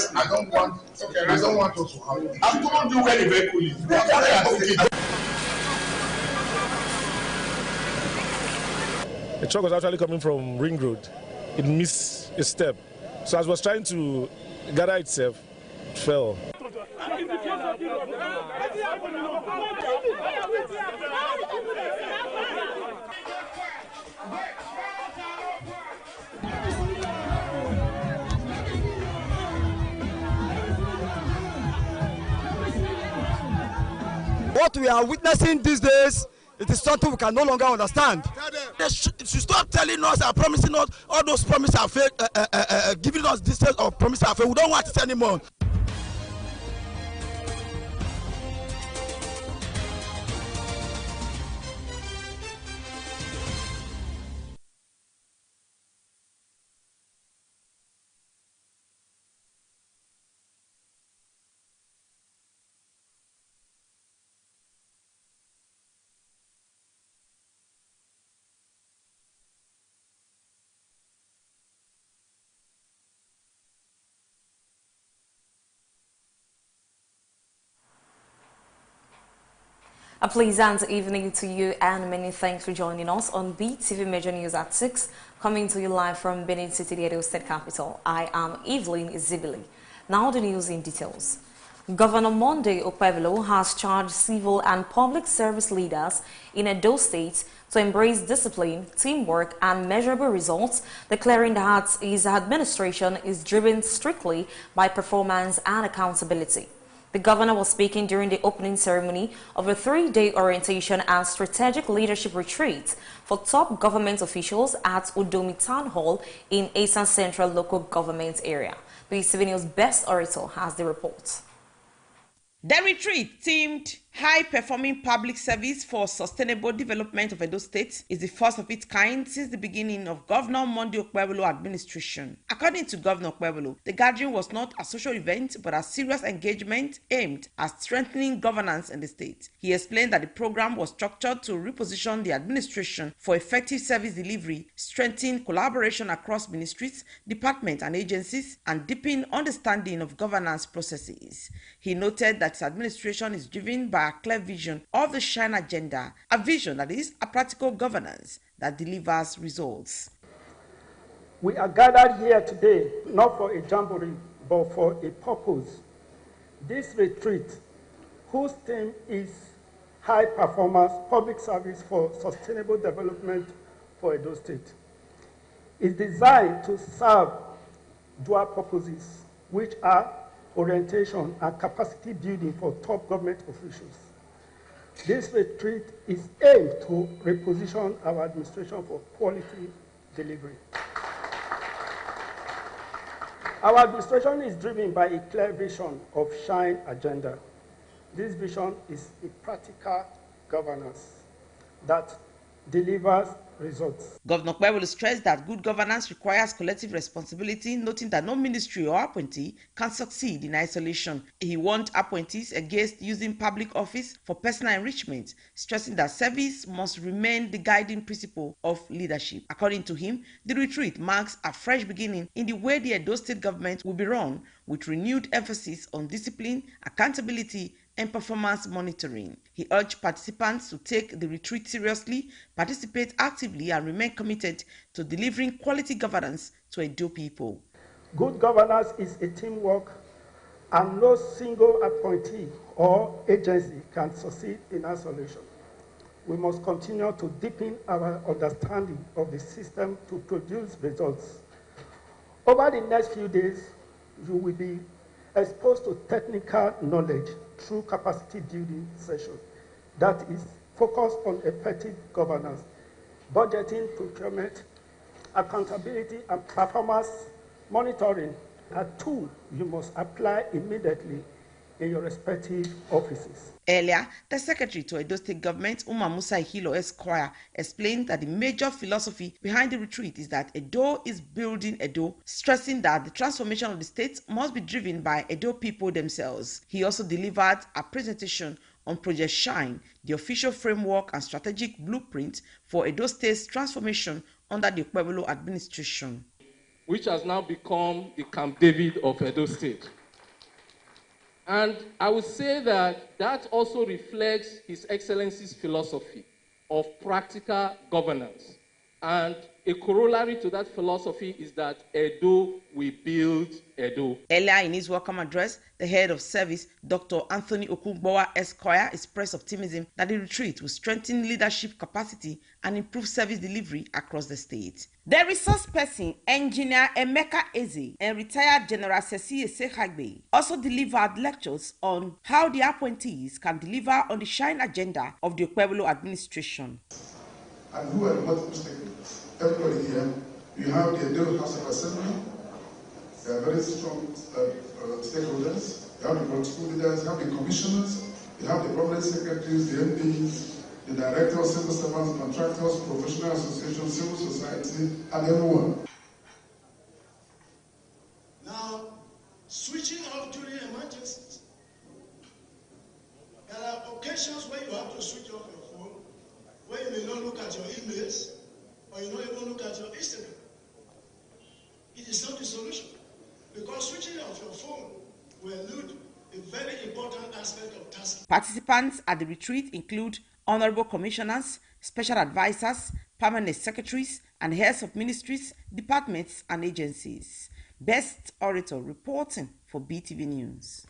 honestly, I don't want us to have. I've told you where the vehicle is. The truck was actually coming from Ring Road. It missed a step. So as it was trying to gather itself, it fell. What we are witnessing these days, it is something we can no longer understand. They should stop telling us and promising us all those promises are fake, giving us details of promises are fake. We don't want it anymore. A pleasant evening to you and many thanks for joining us on Beetv Major News at 6, coming to you live from Benin City, the Edo State capital. I am Evelyn Izibili. Now the news in details. Governor Monday Okpebholo has charged civil and public service leaders in Edo State to embrace discipline, teamwork and measurable results, declaring that his administration is driven strictly by performance and accountability. The governor was speaking during the opening ceremony of a 3-day orientation and strategic leadership retreat for top government officials at Udomi Town Hall in Eastern Central Local Government Area. The Beetv News Best Orator has the report. The retreat, themed High-Performing Public Service for Sustainable Development of Edo State, is the first of its kind since the beginning of Governor Monday Okpebholo administration. According to Governor Okpebholo, the gathering was not a social event but a serious engagement aimed at strengthening governance in the state. He explained that the program was structured to reposition the administration for effective service delivery, strengthen collaboration across ministries, departments and agencies, and deepen understanding of governance processes. He noted that his administration is driven by a clear vision of the Shine Agenda, a vision that is a practical governance that delivers results. We are gathered here today not for a jamboree, but for a purpose. This retreat, whose theme is High Performance Public Service for Sustainable Development for Edo State, is designed to serve dual purposes, which are orientation and capacity building for top government officials. This retreat is aimed to reposition our administration for quality delivery. Our administration is driven by a clear vision of Shine Agenda. This vision is a practical governance that delivers results. Governor Okpebholo stressed that good governance requires collective responsibility, noting that no ministry or appointee can succeed in isolation. He warned appointees against using public office for personal enrichment, stressing that service must remain the guiding principle of leadership. According to him, the retreat marks a fresh beginning in the way the Edo State government will be run, with renewed emphasis on discipline, accountability, and performance monitoring. He urged participants to take the retreat seriously, participate actively, and remain committed to delivering quality governance to Edo people. Good governance is a teamwork, and no single appointee or agency can succeed in isolation. We must continue to deepen our understanding of the system to produce results. Over the next few days, you will be exposed to technical knowledge through capacity building sessions that is focused on effective governance, budgeting, procurement, accountability, and performance monitoring are tools you must apply immediately in your respective offices. Earlier, the Secretary to Edo State Government, Umar Musa Ihilo Esquire, explained that the major philosophy behind the retreat is that Edo is building Edo, stressing that the transformation of the state must be driven by Edo people themselves. He also delivered a presentation on Project Shine, the official framework and strategic blueprint for Edo State's transformation under the Okpebholo administration. which has now become the Camp David of Edo State. And I would say that that also reflects His Excellency's philosophy of practical governance. And a corollary to that philosophy is that Edo will build Edo. Earlier in his welcome address, the head of service, Dr. Anthony Okungbowa Esquire, expressed optimism that the retreat will strengthen leadership capacity and improve service delivery across the state. The resource person, Engineer Emeka Eze, and retired General Cecilie Sekagbe, also delivered lectures on how the appointees can deliver on the shine agenda of the Okpebholo administration. And who are the multiple stakeholders? Everybody here, you have the Edo House of Assembly. They are very strong stakeholders. You have the political leaders, you have the commissioners, you have the permanent secretaries, the MPs, the directors, civil servants, contractors, professional associations, civil society, and everyone. Now, switching off during emergencies. There are occasions where you have to switch off your phone, where you may not look at your emails, or you don't even look at your Instagram. It is not the solution, because switching off your phone will elude a very important aspect of tasking. Participants at the retreat include honorable commissioners, special advisors, permanent secretaries, and heads of ministries, departments, and agencies. Best Orator reporting for BTV News.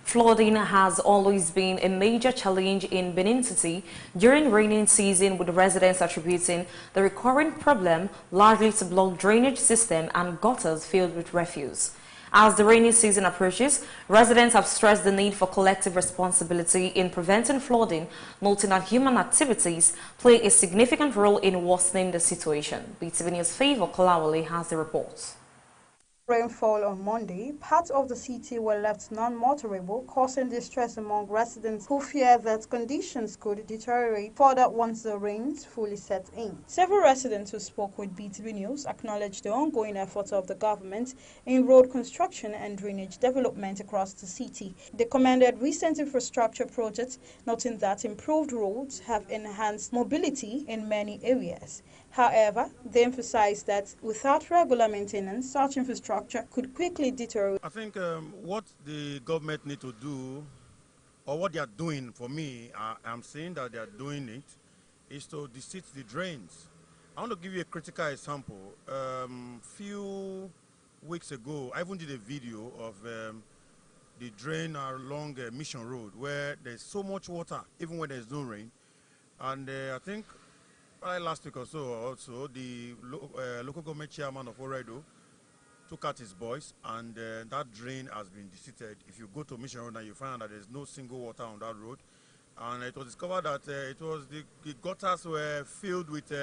Flooding has always been a major challenge in Benin City during rainy season, with residents attributing the recurring problem largely to blocked drainage system and gutters filled with refuse. As the rainy season approaches, residents have stressed the need for collective responsibility in preventing flooding, noting that human activities play a significant role in worsening the situation. BTV News' Favor Kolawole has the report. Rainfall on Monday, parts of the city were left non-motorable, causing distress among residents who fear that conditions could deteriorate further once the rains fully set in. Several residents who spoke with BTV News acknowledged the ongoing efforts of the government in road construction and drainage development across the city. They commended recent infrastructure projects, noting that improved roads have enhanced mobility in many areas. However, they emphasized that without regular maintenance, such infrastructure could quickly deteriorate. I think what the government need to do, or what they are doing for me, I'm saying that they are doing it, is to desit the drains. I want to give you a critical example. Few weeks ago, I even did a video of the drain along Mission Road, where there's so much water, even when there's no rain. And I think last week or so, also, the local government chairman of Oredo took out his boys, and that drain has been deseated. If you go to Mission Road now, you find that there's no single water on that road. And it was discovered that it was the gutters were filled with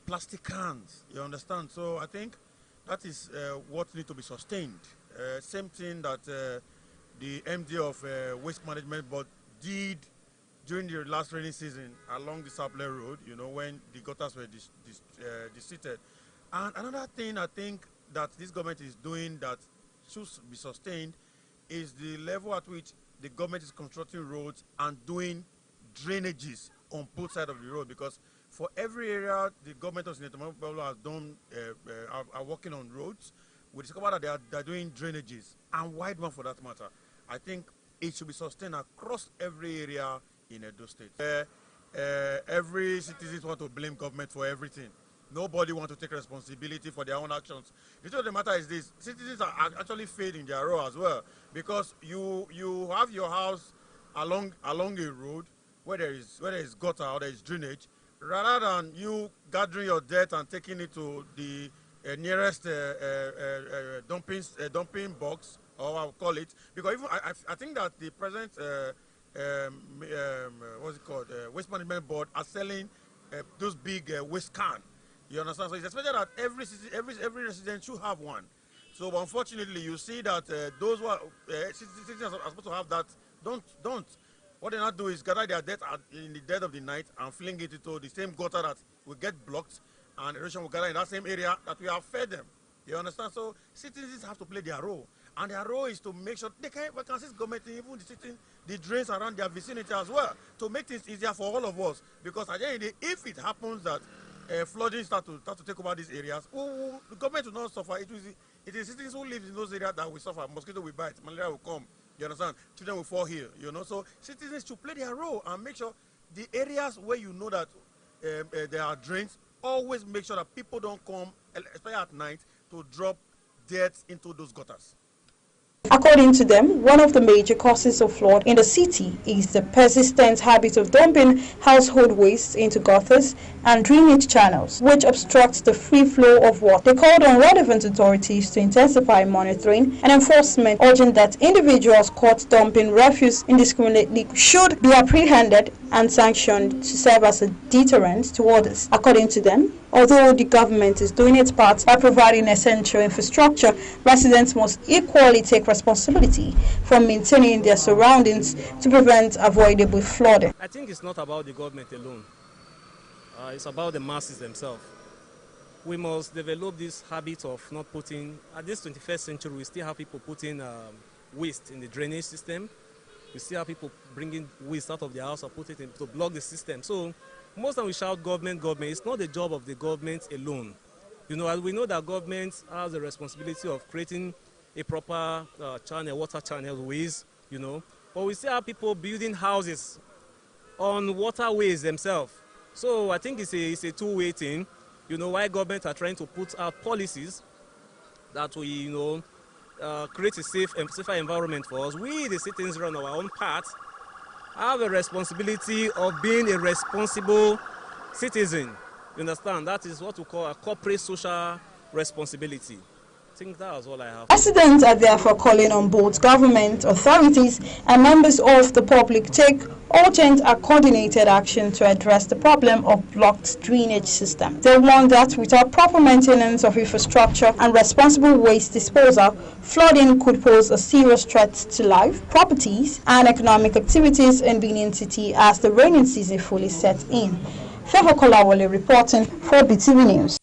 plastic cans, you understand? So I think that is what needs to be sustained. Same thing that the MD of Waste Management Board did during the last rainy season along the Sapler Road, you know, when the gutters were deseated. And another thing I think that this government is doing that should be sustained is the level at which the government is constructing roads and doing drainages on both sides of the road, because for every area the government of Senator Mabelo has done, are working on roads, we discover that they are doing drainages, and wide one for that matter. I think it should be sustained across every area in Edo State. Every citizen want to blame government for everything. Nobody wants to take responsibility for their own actions. The truth of the matter is this: citizens are actually failing their role as well, because you have your house along a road where there is gutter or there is drainage, rather than you gathering your dirt and taking it to the nearest dumping box, or I'll call it, because even I think that the present what's it called, Waste Management Board are selling those big waste can. You understand? So it's expected that every resident should have one. So unfortunately, you see that those who are, citizens are supposed to have that don't. What they not do is gather their debt in the dead of the night and fling it into the same gutter that will get blocked, and erosion will gather in that same area that we have fed them. You understand? So citizens have to play their role, and their role is to make sure they can assist government in even the drains around their vicinity as well, to make things easier for all of us. Because at the end of the day, if it happens that flooding start to take over these areas, the government will not suffer. It is citizens who live in those areas that will suffer. Mosquito will bite, malaria will come. You understand? Children will fall here. You know, so citizens should play their role and make sure the areas where you know that there are drains, always make sure that people don't come, especially at night, to drop dirt into those gutters. According to them, one of the major causes of flood in the city is the persistent habit of dumping household waste into gutters and drainage channels, which obstructs the free flow of water. They called on relevant authorities to intensify monitoring and enforcement, urging that individuals caught dumping refuse indiscriminately should be apprehended and sanctioned to serve as a deterrent to others. According to them, although the government is doing its part by providing essential infrastructure, residents must equally take responsibility for maintaining their surroundings to prevent avoidable flooding. I think it's not about the government alone. It's about the masses themselves. We must develop this habit of not putting, at this 21st century, we still have people putting waste in the drainage system. We still have people bringing waste out of their house and put it in to block the system. So most time we shout government, government. It's not the job of the government alone. You know, as we know that government has the responsibility of creating a proper channel, water channel ways, you know. But we still have people building houses on waterways themselves. So I think it's a two-way thing. You know, why government are trying to put out policies that we, you know, create a safer environment for us. We, the citizens, on our own part, have a responsibility of being a responsible citizen. You understand? That is what we call a corporate social responsibility. I think that was all I have. Residents are therefore calling on both government authorities and members of the public to take urgent and coordinated action to address the problem of blocked drainage system. They warn that without proper maintenance of infrastructure and responsible waste disposal, flooding could pose a serious threat to life, properties, and economic activities in Benin City as the rainy season fully sets in. Feho Kolawole reporting for Beetv News.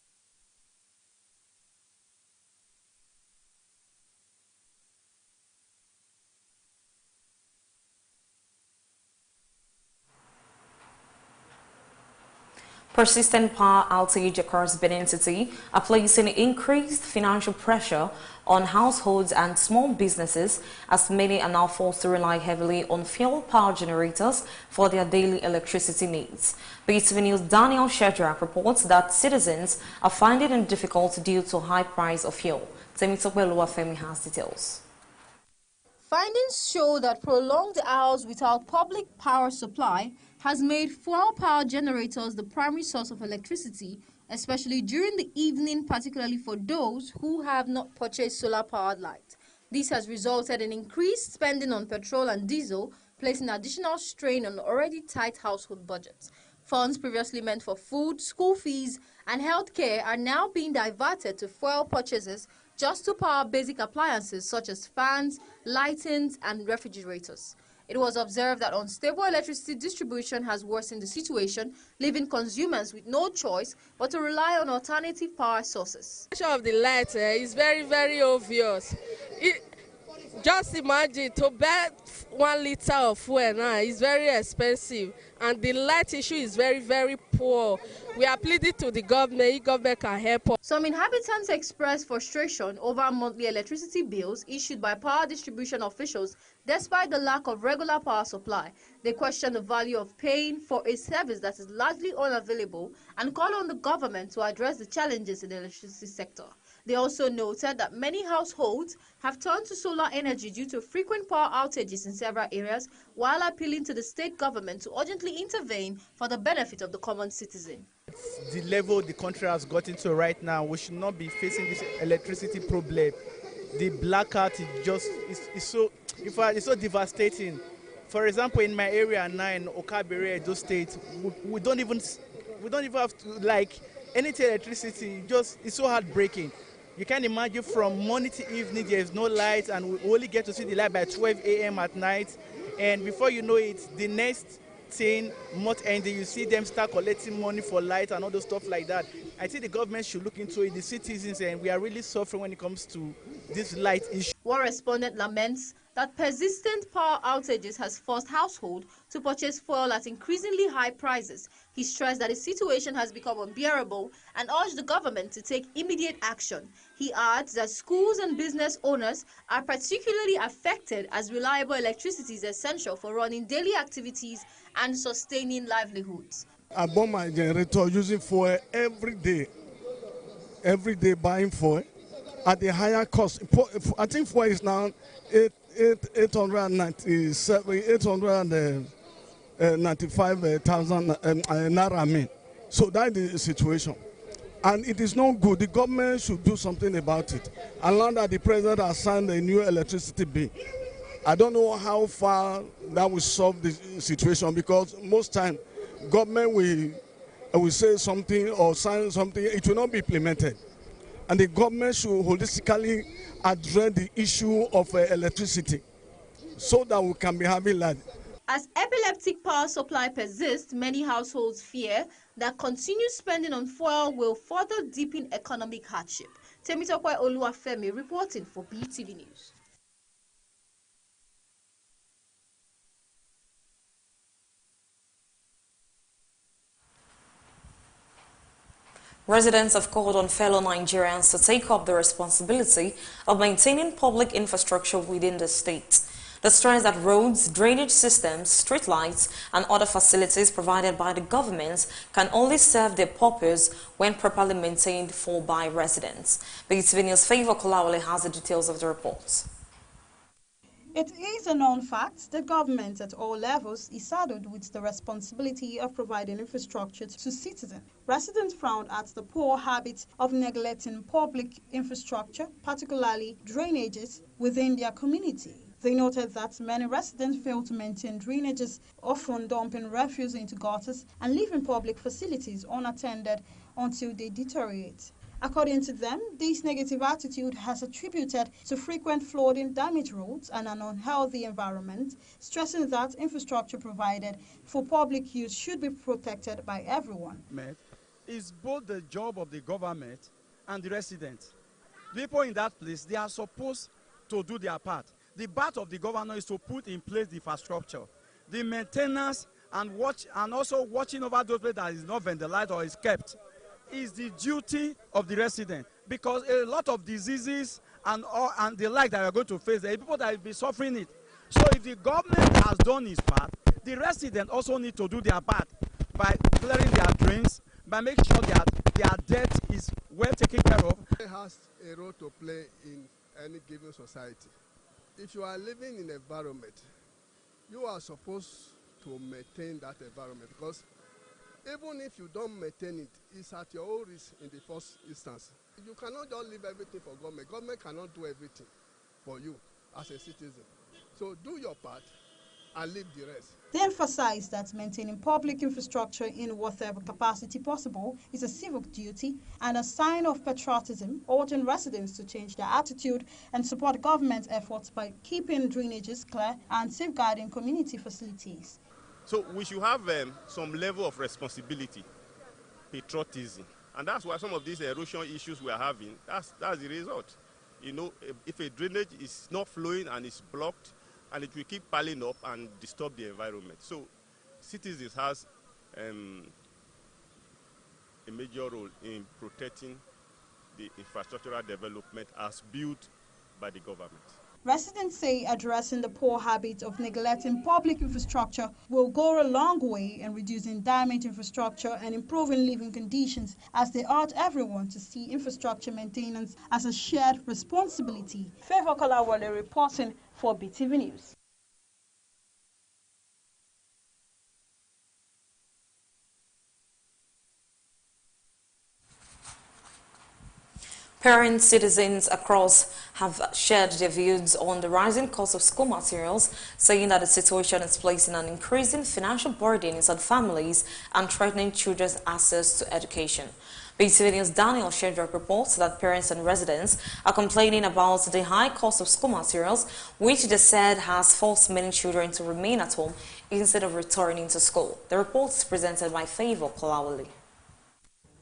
Persistent power outage across Benin City are placing increased financial pressure on households and small businesses, as many are now forced to rely heavily on fuel power generators for their daily electricity needs. Beetv News' Daniel Shedrak reports that citizens are finding it difficult due to high price of fuel. Temitope Oluwafemi has details. Findings show that prolonged hours without public power supply has made fuel power generators the primary source of electricity, especially during the evening, particularly for those who have not purchased solar-powered lights. This has resulted in increased spending on petrol and diesel, placing additional strain on already tight household budgets. Funds previously meant for food, school fees, and healthcare are now being diverted to fuel purchases just to power basic appliances such as fans, lightings, and refrigerators. It was observed that unstable electricity distribution has worsened the situation, leaving consumers with no choice but to rely on alternative power sources. The of the light is very, very obvious. Just imagine, to buy 1 liter of fuel now is very expensive, and the light issue is very, very poor. We are pleading to the government, if government can help us. Some inhabitants expressed frustration over monthly electricity bills issued by power distribution officials despite the lack of regular power supply. They question the value of paying for a service that is largely unavailable and call on the government to address the challenges in the electricity sector. They also noted that many households have turned to solar energy due to frequent power outages in several areas, while appealing to the state government to urgently intervene for the benefit of the common citizen. The level the country has gotten to right now, we should not be facing this electricity problem. The blackout is so devastating. For example, in my area now in Okabere, Edo State, we don't even have to like anything electricity. It's so heartbreaking. You can imagine from morning to evening there is no light, and we only get to see the light by 12 a.m. at night. And before you know it, the next thing, month ending, you see them start collecting money for light and all those stuff like that. I think the government should look into it, the citizens, and we are really suffering when it comes to this light issue. One respondent laments that persistent power outages has forced households to purchase fuel at increasingly high prices. He stressed that the situation has become unbearable and urged the government to take immediate action. He adds that schools and business owners are particularly affected as reliable electricity is essential for running daily activities and sustaining livelihoods. I bought my generator using fuel every day buying fuel at a higher cost. I think fuel is now 895,000 naira. So that is the situation. And it is not good. The government should do something about it. And now that the president has signed a new electricity bill, I don't know how far that will solve the situation, because most time government will say something or sign something, it will not be implemented. And the government should holistically address the issue of electricity so that we can be having light. As epileptic power supply persists, many households fear that continued spending on fuel will further deepen economic hardship. Temitope Oluwafemi reporting for Beetv News. Residents have called on fellow Nigerians to take up the responsibility of maintaining public infrastructure within the state. They stress that roads, drainage systems, street lights, and other facilities provided by the government can only serve their purpose when properly maintained for by residents. Beetv News' Favor Kolawole has the details of the report. It is a known fact that government at all levels is saddled with the responsibility of providing infrastructure to citizens. Residents frowned at the poor habit of neglecting public infrastructure, particularly drainages, within their community. They noted that many residents fail to maintain drainages, often dumping refuse into gutters and leaving public facilities unattended until they deteriorate. According to them, this negative attitude has attributed to frequent flooding, damaged roads, and an unhealthy environment, stressing that infrastructure provided for public use should be protected by everyone. It's both the job of the government and the residents. People in that place, they are supposed to do their part. The part of the governor is to put in place the infrastructure, the maintenance, and also watching over those places that is not vandalized or is kept. Is the duty of the resident, because a lot of diseases and the like that we are going to face, there are people that will be suffering it. So if the government has done its part, the resident also need to do their part by clearing their drains, by making sure that their debt is well taken care of. It has a role to play in any given society. If you are living in an environment, you are supposed to maintain that environment, because even if you don't maintain it, it's at your own risk in the first instance. You cannot just leave everything for government. Government cannot do everything for you as a citizen. So do your part and leave the rest. They emphasize that maintaining public infrastructure in whatever capacity possible is a civic duty and a sign of patriotism, urging residents to change their attitude and support government efforts by keeping drainages clear and safeguarding community facilities. So we should have some level of responsibility, patriotism. And that's why some of these erosion issues we are having, that's the result. You know, if a drainage is not flowing and it's blocked, and it will keep piling up and disturb the environment. So citizens has a major role in protecting the infrastructural development as built by the government. Residents say addressing the poor habit of neglecting public infrastructure will go a long way in reducing damaged infrastructure and improving living conditions, as they urge everyone to see infrastructure maintenance as a shared responsibility. Favor Kolawole reporting for Beetv News. Parents, citizens across have shared their views on the rising cost of school materials, saying that the situation is placing an increasing financial burden on families and threatening children's access to education. Beetv News' Daniel Shedrock reports that parents and residents are complaining about the high cost of school materials, which they said has forced many children to remain at home instead of returning to school. The report is presented by Favor Kolawole.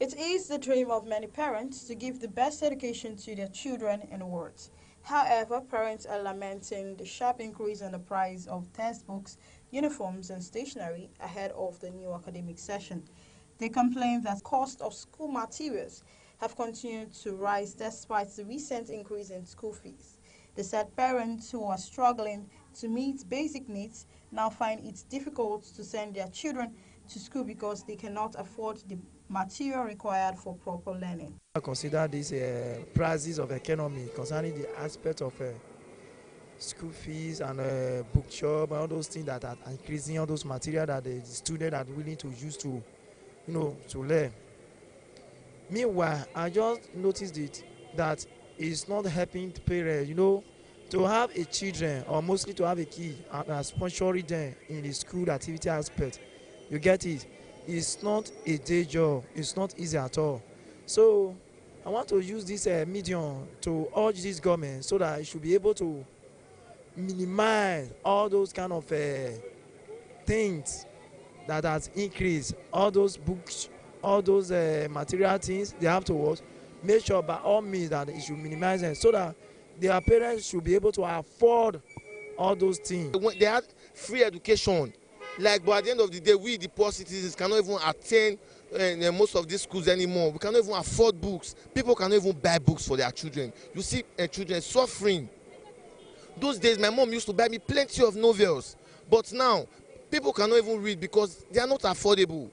It is the dream of many parents to give the best education to their children in the world. However, parents are lamenting the sharp increase in the price of textbooks, uniforms and stationery ahead of the new academic session. They complain that cost of school materials have continued to rise despite the recent increase in school fees. They said parents who are struggling to meet basic needs now find it difficult to send their children to school because they cannot afford the material required for proper learning. I consider these prices of economy concerning the aspect of school fees and bookshop and all those things that are increasing, all those material that the students are willing to use to, to learn. Meanwhile, I just noticed that it's not helping the parents, to have a children or mostly to have a kid and sponsoring them in the school activity aspect. You get it? It's not a day job. It's not easy at all. So I want to use this medium to urge this government so that it should be able to minimize all those kind of things that has increased, all those books, all those material things they have to watch. Make sure by all means that it should minimize them so that their parents should be able to afford all those things. They had free education, but at the end of the day, we the poor citizens cannot even attend most of these schools anymore. We cannot even afford books. People cannot even buy books for their children. You see children suffering. Those days, my mom used to buy me plenty of novels, but now people cannot even read because they are not affordable.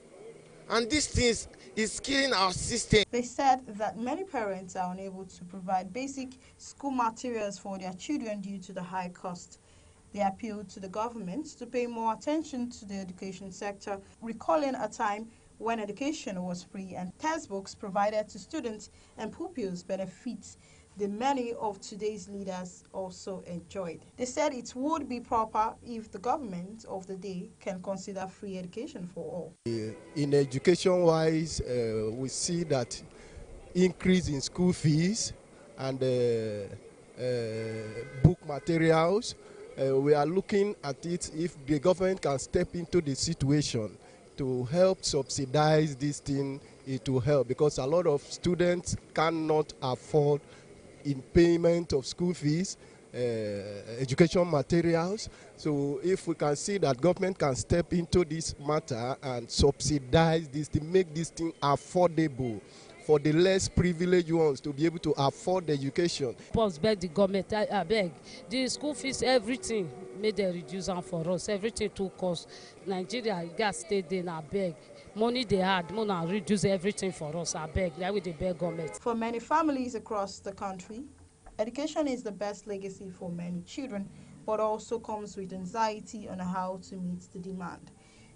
And these things is killing our system. They said that many parents are unable to provide basic school materials for their children due to the high cost. They appealed to the government to pay more attention to the education sector, recalling a time when education was free and textbooks provided to students and pupils benefits the many of today's leaders also enjoyed. They said it would be proper if the government of the day can consider free education for all. In education-wise, we see that increase in school fees and book materials. We are looking at it if the government can step into the situation to help subsidize this thing. It will help because a lot of students cannot afford in payment of school fees, education materials. So if we can see that government can step into this matter and subsidize this to make this thing affordable for the less privileged ones to be able to afford the education. Post beg the government, I beg. The school fees, everything, made them reduce them for us. Everything to cost. Nigeria, gas stay there, I beg. Money they had, money reduce everything for us, I beg. That with the beg government. For many families across the country, education is the best legacy for many children, but also comes with anxiety on how to meet the demand.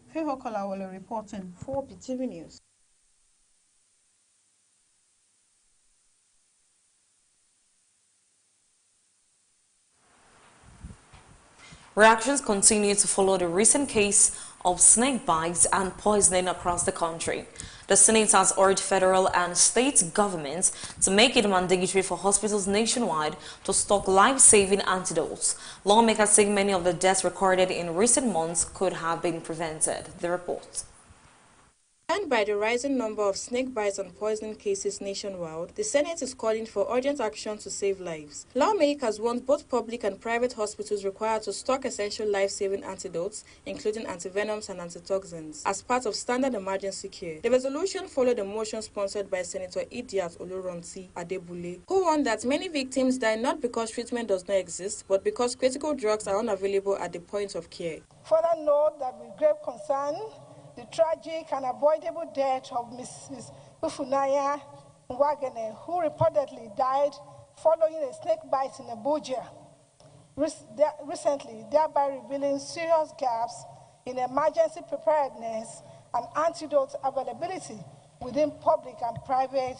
Favor Kolawole reporting for Beetv News. Reactions continue to follow the recent case of snake bites and poisoning across the country. The Senate has urged federal and state governments to make it mandatory for hospitals nationwide to stock life-saving antidotes. Lawmakers say many of the deaths recorded in recent months could have been prevented. The report. And by the rising number of snake bites and poisoning cases nationwide, the Senate is calling for urgent action to save lives. Lawmakers want both public and private hospitals required to stock essential life-saving antidotes, including antivenoms and antitoxins, as part of standard emergency care. The resolution followed a motion sponsored by Senator Idiat Oloronti Adebule, who warned that many victims die not because treatment does not exist, but because critical drugs are unavailable at the point of care. Further note that with grave concern, the tragic and avoidable death of Mrs. Ufunaya Nwagene, who reportedly died following a snake bite in Abuja recently, thereby revealing serious gaps in emergency preparedness and antidote availability within public and private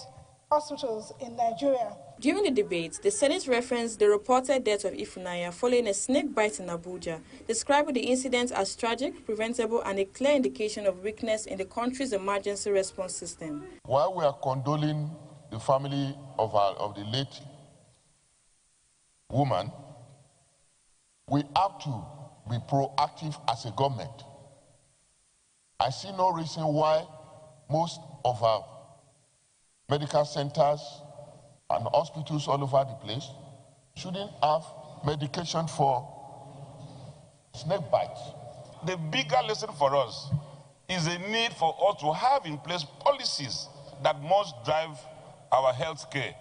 hospitals in Nigeria. During the debate, the Senate referenced the reported death of Ifunanya following a snake bite in Abuja, describing the incident as tragic, preventable, and a clear indication of weakness in the country's emergency response system. While we are condoling the family of the late woman, we have to be proactive as a government. I see no reason why most of our medical centers and hospitals all over the place shouldn't have medication for snake bites. The bigger lesson for us is a need for us to have in place policies that must drive our health care.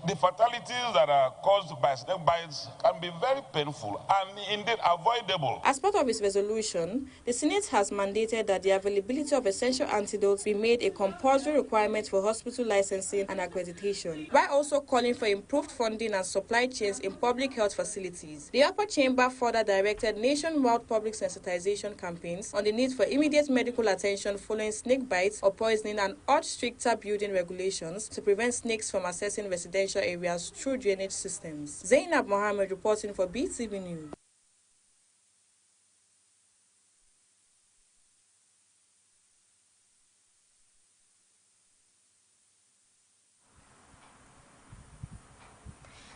The fatalities that are caused by snake bites can be very painful and indeed avoidable. As part of its resolution, the Senate has mandated that the availability of essential antidotes be made a compulsory requirement for hospital licensing and accreditation, while also calling for improved funding and supply chains in public health facilities. The upper chamber further directed nationwide public sensitization campaigns on the need for immediate medical attention following snake bites or poisoning and urged stricter building regulations to prevent snakes from accessing residential areas through drainage systems. Zainab Mohammed reporting for Beetv News.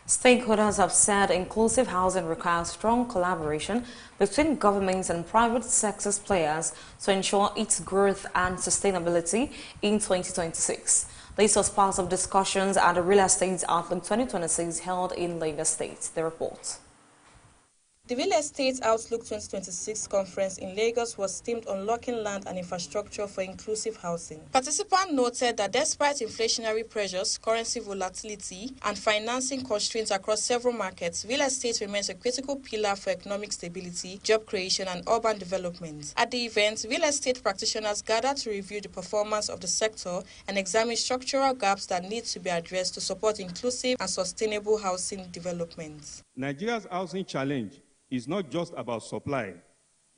Stakeholders have said inclusive housing requires strong collaboration between governments and private sector players to ensure its growth and sustainability in 2026. This was part of discussions at the Real Estate Outlook 2026 held in Lagos State. The report. The Real Estate Outlook 2026 conference in Lagos was themed Unlocking Land and Infrastructure for Inclusive Housing. Participants noted that despite inflationary pressures, currency volatility, and financing constraints across several markets, real estate remains a critical pillar for economic stability, job creation, and urban development. At the event, real estate practitioners gathered to review the performance of the sector and examine structural gaps that need to be addressed to support inclusive and sustainable housing development. Nigeria's housing challenge is not just about supply,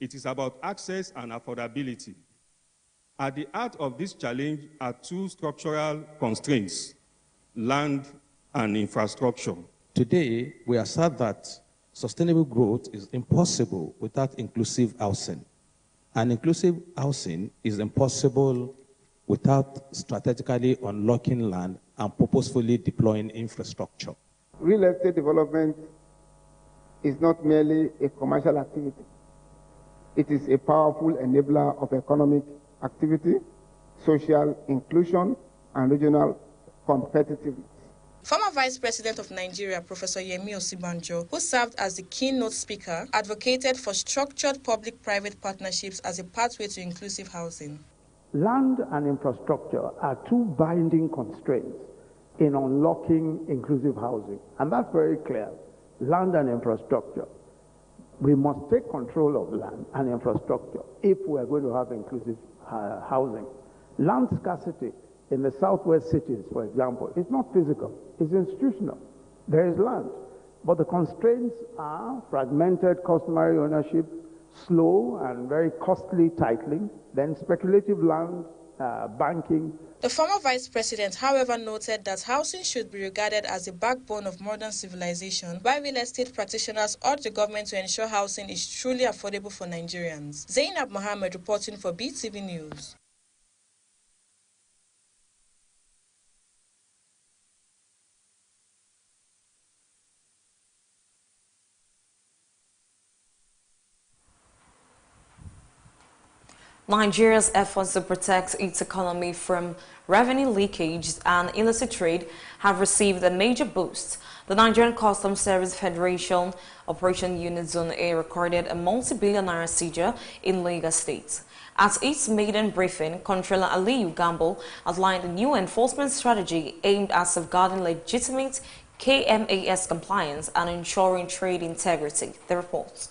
it is about access and affordability. At the heart of this challenge are two structural constraints: land and infrastructure. Today, we assert that sustainable growth is impossible without inclusive housing. And inclusive housing is impossible without strategically unlocking land and purposefully deploying infrastructure. Real estate development is not merely a commercial activity. It is a powerful enabler of economic activity, social inclusion, and regional competitiveness. Former Vice President of Nigeria, Professor Yemi Osibanjo, who served as the keynote speaker, advocated for structured public-private partnerships as a pathway to inclusive housing. Land and infrastructure are two binding constraints in unlocking inclusive housing, and that's very clear. Land and infrastructure. We must take control of land and infrastructure if we are going to have inclusive housing. Land scarcity in the southwest cities, for example, is not physical, it's institutional. There is land, but the constraints are fragmented customary ownership, slow and very costly titling, then speculative land, banking. The former vice president, however, noted that housing should be regarded as the backbone of modern civilization, while real estate practitioners urge the government to ensure housing is truly affordable for Nigerians. Zainab Mohammed reporting for Beetv News. Nigeria's efforts to protect its economy from revenue leakage and illicit trade have received a major boost. The Nigerian Customs Service Federation Operation Unit Zone A recorded a multi-billion naira seizure in Lagos State. At its maiden briefing, Controller Aliyu Gamble outlined a new enforcement strategy aimed at safeguarding legitimate KMAS compliance and ensuring trade integrity. The report.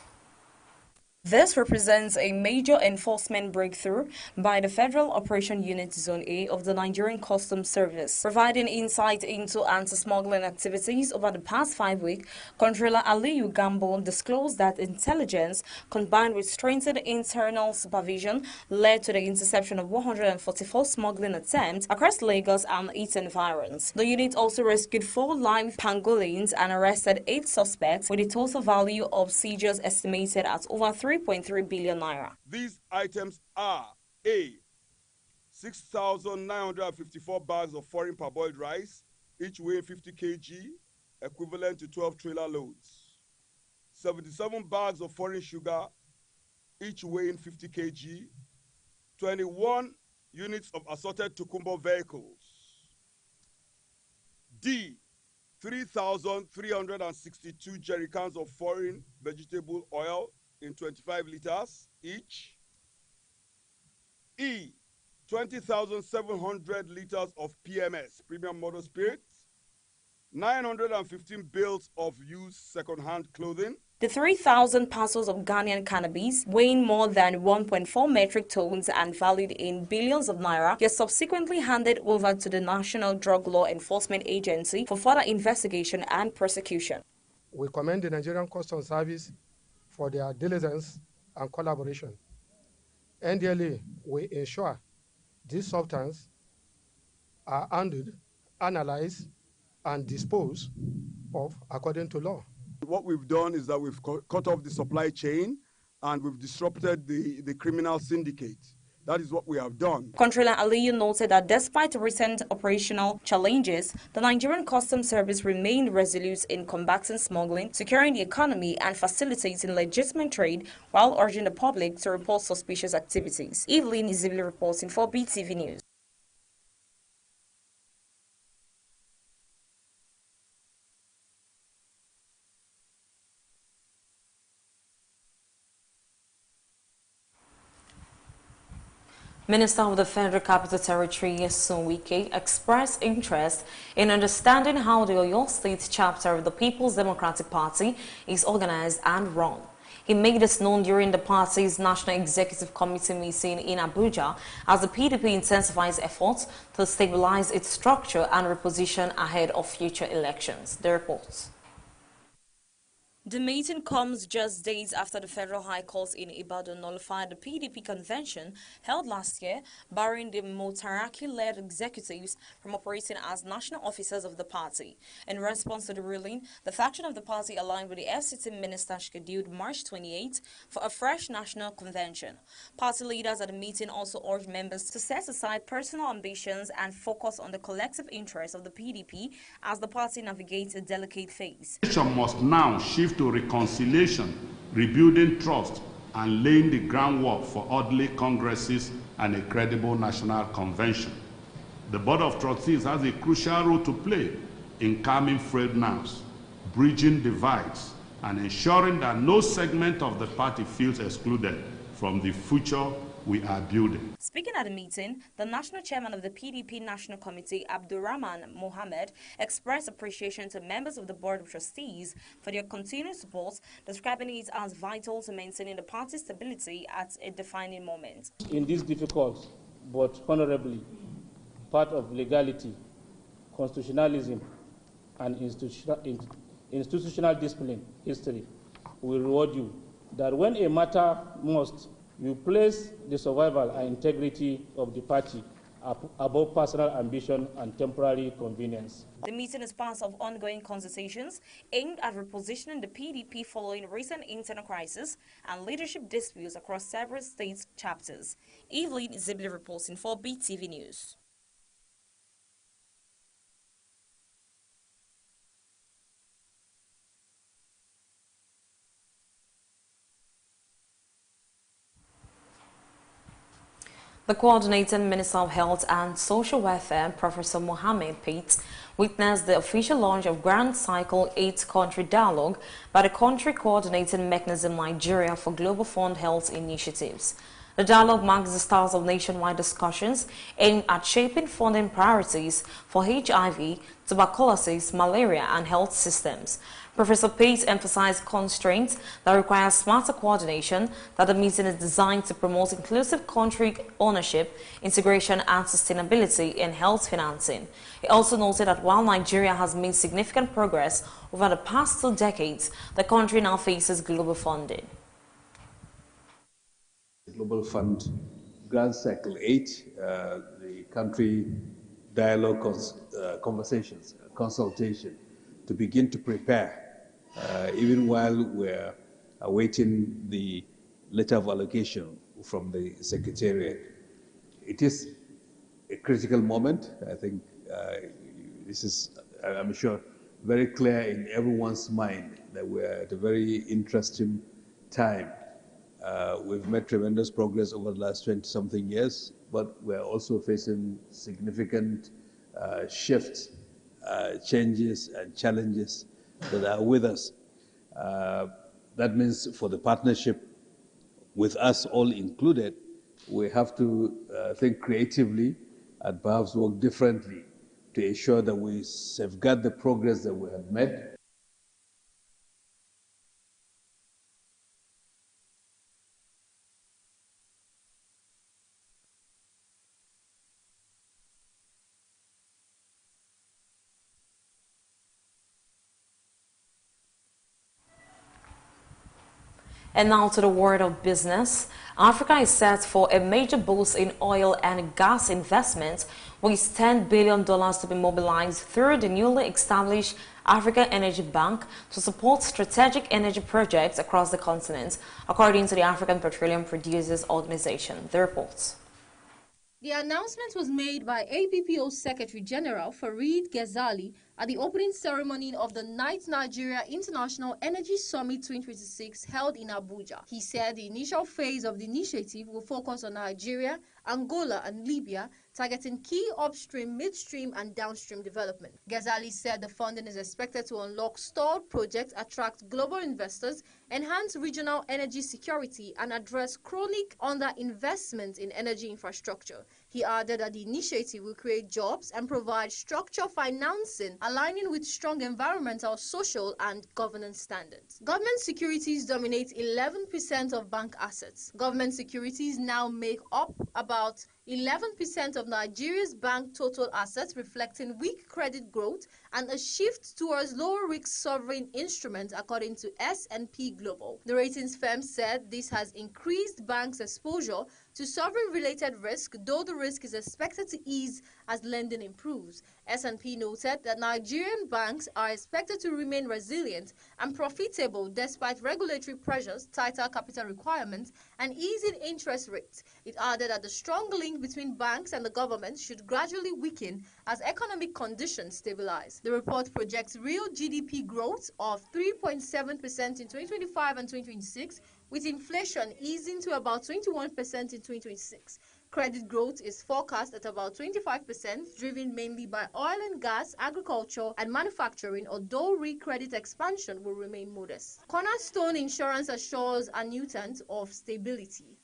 This represents a major enforcement breakthrough by the Federal Operation Unit Zone A of the Nigerian Customs Service. Providing insight into anti-smuggling activities over the past 5 weeks, Controller Aliyu Gambo disclosed that intelligence, combined with strengthened internal supervision, led to the interception of 144 smuggling attempts across Lagos and its environs. The unit also rescued 4 live pangolins and arrested 8 suspects, with a total value of seizures estimated at over 3.3 billion naira. These items are A. 6,954 bags of foreign parboiled rice, each weighing 50 kg, equivalent to 12 trailer loads. 77 bags of foreign sugar, each weighing 50 kg. 21 units of assorted Tukumbo vehicles. D. 3,362 jerrycans of foreign vegetable oil in 25 liters each. E. 20,700 liters of PMS, premium model spirits. 915 bales of used second-hand clothing. The 3,000 parcels of Ghanaian cannabis, weighing more than 1.4 metric tons and valued in billions of naira, were subsequently handed over to the National Drug Law Enforcement Agency for further investigation and prosecution. We commend the Nigerian Customs Service for their diligence and collaboration. NDLA will ensure these substances are handled, analyzed, and disposed of according to law. What we've done is that we've cut off the supply chain and we've disrupted the criminal syndicate. That is what we have done. Controller Aliyu noted that despite recent operational challenges, the Nigerian Customs Service remained resolute in combating smuggling, securing the economy and facilitating legitimate trade while urging the public to report suspicious activities. Evelyn is reporting for BTV News. Minister of the Federal Capital Territory, Yesun Wike, expressed interest in understanding how the Oyo State chapter of the People's Democratic Party is organized and run. He made this known during the party's National Executive Committee meeting in Abuja as the PDP intensifies efforts to stabilize its structure and reposition ahead of future elections. The reports. The meeting comes just days after the Federal High Court in Ibadan nullified the PDP convention held last year, barring the Motaraki-led executives from operating as national officers of the party. In response to the ruling, the faction of the party aligned with the FCT minister scheduled March 28 for a fresh national convention. Party leaders at the meeting also urged members to set aside personal ambitions and focus on the collective interests of the PDP as the party navigates a delicate phase. The nation must now shift to reconciliation, rebuilding trust, and laying the groundwork for orderly congresses and a credible national convention. The Board of Trustees has a crucial role to play in calming frayed nerves, bridging divides, and ensuring that no segment of the party feels excluded from the future we are building. Speaking at the meeting, the national chairman of the PDP National Committee, Abdurrahman Mohammed, expressed appreciation to members of the Board of Trustees for their continued support, describing it as vital to maintaining the party's stability at a defining moment. In this difficult but honorably part of legality, constitutionalism, and institutional discipline history, we reward you that when a matter must, you place the survival and integrity of the party above personal ambition and temporary convenience. The meeting is part of ongoing consultations aimed at repositioning the PDP following recent internal crisis and leadership disputes across several state chapters. Evelyn Zibli reporting for BTV News. The Coordinating Minister of Health and Social Welfare, Professor Mohammed Pate, witnessed the official launch of Grand Cycle 8 Country Dialogue by the Country Coordinating Mechanism Nigeria for Global Fund Health Initiatives. The dialogue marks the start of nationwide discussions aimed at shaping funding priorities for HIV, tuberculosis, malaria, and health systems. Professor Pate emphasized constraints that require smarter coordination, that the meeting is designed to promote inclusive country ownership, integration, and sustainability in health financing. He also noted that while Nigeria has made significant progress over the past 2 decades, the country now faces global funding. Global Fund Grand Cycle 8, the country dialogue conversations, consultation, to begin to prepare, even while we're awaiting the letter of allocation from the Secretariat. It is a critical moment. I think this is, I'm sure, very clear in everyone's mind that we're at a very interesting time. We've made tremendous progress over the last 20-something years, but we're also facing significant shifts, changes, and challenges that are with us. That means for the partnership, with us all included, we have to think creatively and perhaps work differently to ensure that we safeguard the progress that we have made. And now to the world of business. Africa is set for a major boost in oil and gas investments, with $10 billion to be mobilized through the newly established Africa Energy Bank to support strategic energy projects across the continent, according to the African Petroleum Producers Organization. The reports. The announcement was made by APPO Secretary General Fareed Ghazali at the opening ceremony of the 9th Nigeria International Energy Summit 2026 held in Abuja. He said the initial phase of the initiative will focus on Nigeria, Angola, and Libya, targeting key upstream, midstream, and downstream development. Ghazali said the funding is expected to unlock stalled projects, attract global investors, enhance regional energy security, and address chronic underinvestment in energy infrastructure. He added that the initiative will create jobs and provide structured financing aligning with strong environmental, social, and governance standards. Government securities dominate 11% of bank assets. Government securities now make up about 11% of Nigeria's bank total assets, reflecting weak credit growth and a shift towards lower-risk sovereign instruments, according to S&P Global. The ratings firm said this has increased banks' exposure to sovereign-related risk, though the risk is expected to ease as lending improves. S&P noted that Nigerian banks are expected to remain resilient and profitable despite regulatory pressures, tighter capital requirements, and easing interest rates. It added that the strong link between banks and the government should gradually weaken as economic conditions stabilize. The report projects real GDP growth of 3.7% in 2025 and 2026, with inflation easing to about 21% in 2026. Credit growth is forecast at about 25%, driven mainly by oil and gas, agriculture, and manufacturing, although real credit expansion will remain modest. Cornerstone Insurance assures annuitants of stability.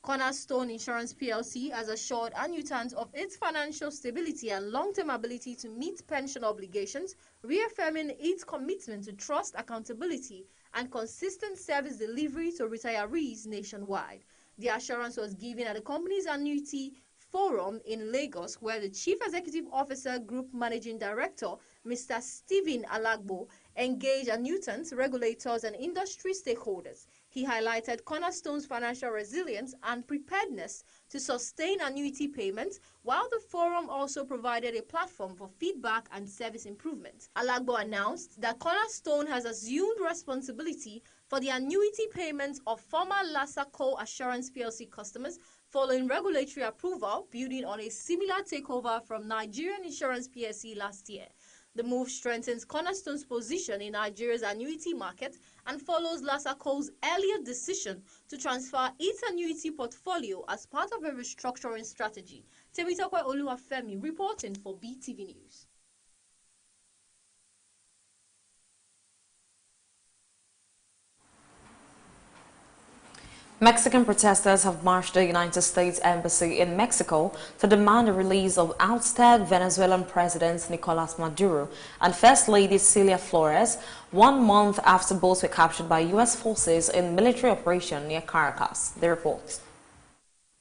Cornerstone Insurance PLC has assured annuitants of its financial stability and long-term ability to meet pension obligations, reaffirming its commitment to trust, accountability, and consistent service delivery to retirees nationwide. The assurance was given at the company's annuity forum in Lagos, where the Chief Executive Officer, Group Managing Director, Mr. Stephen Alagbo, engaged annuitants, regulators, and industry stakeholders. He highlighted Cornerstone's financial resilience and preparedness to sustain annuity payments, while the forum also provided a platform for feedback and service improvement. Alagbo announced that Cornerstone has assumed responsibility for the annuity payments of former Lasaco Assurance PLC customers following regulatory approval, building on a similar takeover from Nigerian Insurance PLC last year. The move strengthens Cornerstone's position in Nigeria's annuity market and follows Lasaco's earlier decision to transfer its annuity portfolio as part of a restructuring strategy. Temitope Oluwafemi reporting for BTV News. Mexican protesters have marched to the United States Embassy in Mexico to demand the release of ousted Venezuelan President Nicolás Maduro and First Lady Celia Flores 1 month after both were captured by U.S. forces in military operation near Caracas. The report.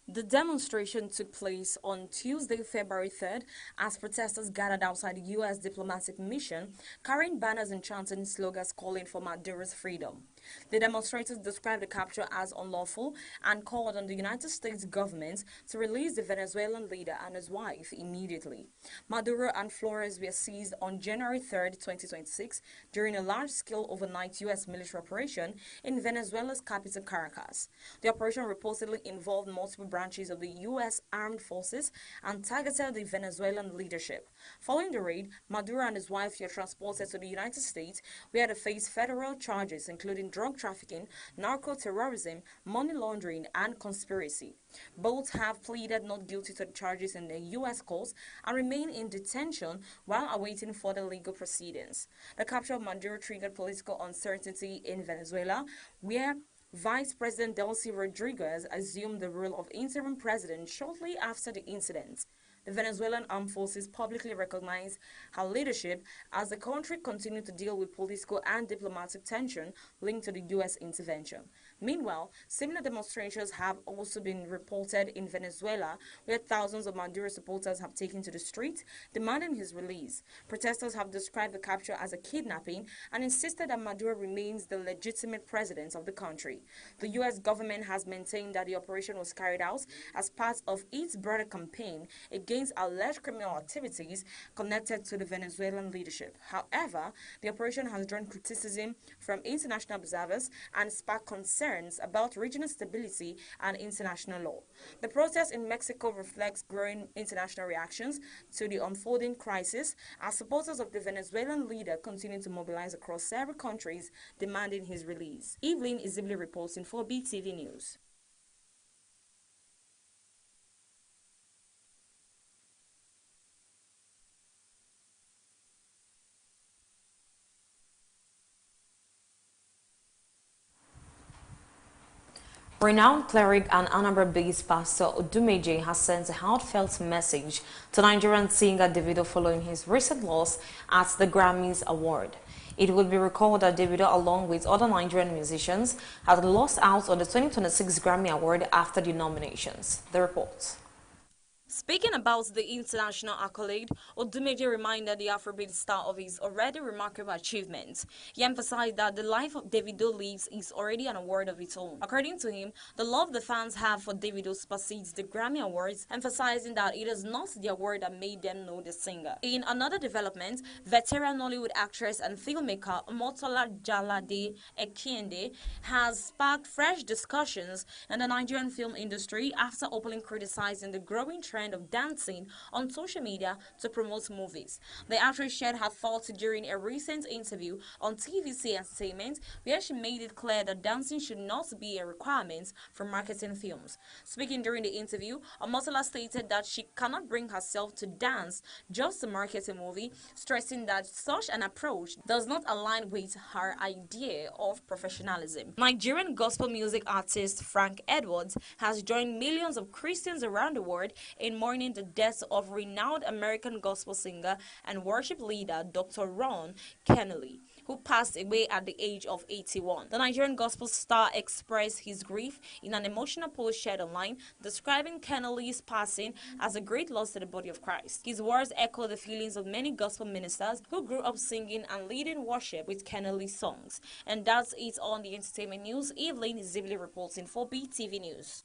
The demonstration took place on Tuesday, February 3rd, as protesters gathered outside the U.S. diplomatic mission, carrying banners and chanting slogans calling for Maduro's freedom. The demonstrators described the capture as unlawful and called on the United States government to release the Venezuelan leader and his wife immediately. Maduro and Flores were seized on January 3rd, 2026, during a large-scale overnight U.S. military operation in Venezuela's capital, Caracas. The operation reportedly involved multiple branches of the U.S. armed forces and targeted the Venezuelan leadership. Following the raid, Maduro and his wife were transported to the United States, where they faced federal charges including drug trafficking, narco-terrorism, money laundering, and conspiracy. Both have pleaded not guilty to the charges in the U.S. courts and remain in detention while awaiting further legal proceedings. The capture of Maduro triggered political uncertainty in Venezuela, where Vice President Delcy Rodriguez assumed the role of interim president shortly after the incident. The Venezuelan armed forces publicly recognized her leadership as the country continued to deal with political and diplomatic tension linked to the U.S. intervention. Meanwhile, similar demonstrations have also been reported in Venezuela, where thousands of Maduro supporters have taken to the street demanding his release. Protesters have described the capture as a kidnapping and insisted that Maduro remains the legitimate president of the country. The U.S. government has maintained that the operation was carried out as part of its broader campaign against alleged criminal activities connected to the Venezuelan leadership. However, the operation has drawn criticism from international observers and sparked concerns about regional stability and international law. The protest in Mexico reflects growing international reactions to the unfolding crisis as supporters of the Venezuelan leader continue to mobilize across several countries demanding his release. Evelyn Izibli reporting for Beetv News. Renowned cleric and Anambra-based pastor Odumeje has sent a heartfelt message to Nigerian singer Davido following his recent loss at the Grammys Award. It would be recalled that Davido, along with other Nigerian musicians, had lost out on the 2026 Grammy Award after the nominations. The report. Speaking about the international accolade, Odumeje reminded the Afrobeat star of his already remarkable achievements. He emphasized that the life of Davido lives is already an award of its own. According to him, the love the fans have for Davido supersedes the Grammy Awards, emphasizing that it is not the award that made them know the singer. In another development, veteran Nollywood actress and filmmaker Omotola Jalade Ekiende has sparked fresh discussions in the Nigerian film industry after openly criticizing the growing trend of dancing on social media to promote movies. The actress shared her thoughts during a recent interview on TVC Entertainment, where she made it clear that dancing should not be a requirement for marketing films. Speaking during the interview, Omotola stated that she cannot bring herself to dance just to market a movie, stressing that such an approach does not align with her idea of professionalism. Nigerian gospel music artist Frank Edwards has joined millions of Christians around the world in mourning the death of renowned American gospel singer and worship leader Dr. Ron Kennedy, who passed away at the age of 81. The Nigerian gospel star expressed his grief in an emotional post shared online, describing Kennedy's passing as a great loss to the body of Christ. His words echo the feelings of many gospel ministers who grew up singing and leading worship with Kennedy's songs. And that's it on the entertainment news. Evelyn Zibli reporting for Beetv News.